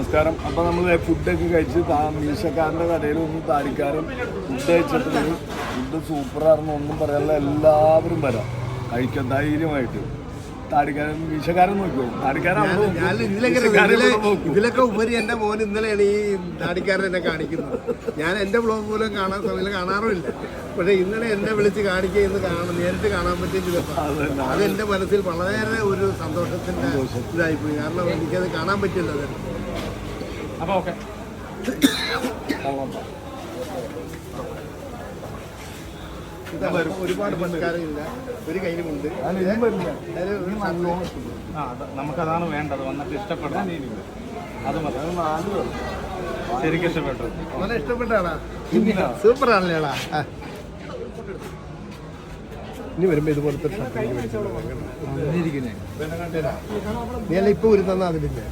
നമസ്കാരം. അപ്പോൾ നമ്മൾ ഫുഡൊക്കെ കഴിച്ച് മീശക്കാരൻ്റെ കടയിൽ ഒന്ന് താടിക്കാരൻ ഫുഡ് കഴിച്ചപ്പോൾ ഫുഡ് സൂപ്പറായിരുന്നു, ഒന്നും പറയാനുള്ള എല്ലാവരും വരാം കഴിക്കാൻ ധൈര്യമായിട്ട്. താടിക്കാരൻ മീശക്കാരൻ നോക്കുമോ? താടിക്കാരൻ ഇതിലൊക്കെ ഉപരി എൻ്റെ മോൻ ഇന്നലെയാണ് ഈ താടിക്കാരൻ എന്നെ കാണിക്കുന്നത്. ഞാൻ എൻ്റെ ബ്ലോഗ് പോലും കാണാറുമില്ല. പക്ഷേ ഇന്നലെ എന്നെ വിളിച്ച് കാണിക്കുക നേരിട്ട് കാണാൻ പറ്റിയ ചിലപ്പോൾ അത് എൻ്റെ മനസ്സിൽ വളരെ ഒരു സന്തോഷത്തിൻ്റെ ഇതായിപ്പോയി. കാരണം എനിക്കത് കാണാൻ പറ്റില്ല. അത് അപ്പോൾ ഓക്കെ, ഒരുപാട് പണക്കാരില്ല, ഒരു കയ്യിലുമുണ്ട്. നമുക്കതാണ് വേണ്ടത്. വന്നിട്ട് ഇഷ്ടപ്പെടാൻ അത് മതി. ശരിക്കും ഇഷ്ടപ്പെട്ടു, നല്ല ഇഷ്ടപ്പെട്ടാടാ, സൂപ്പറാണല്ലേടാ. ഇനി വരുമ്പോ ഇതുപോലത്തെ നീ അല്ല ഇപ്പൊ ഒരു തന്നാ അതിലില്ലേ.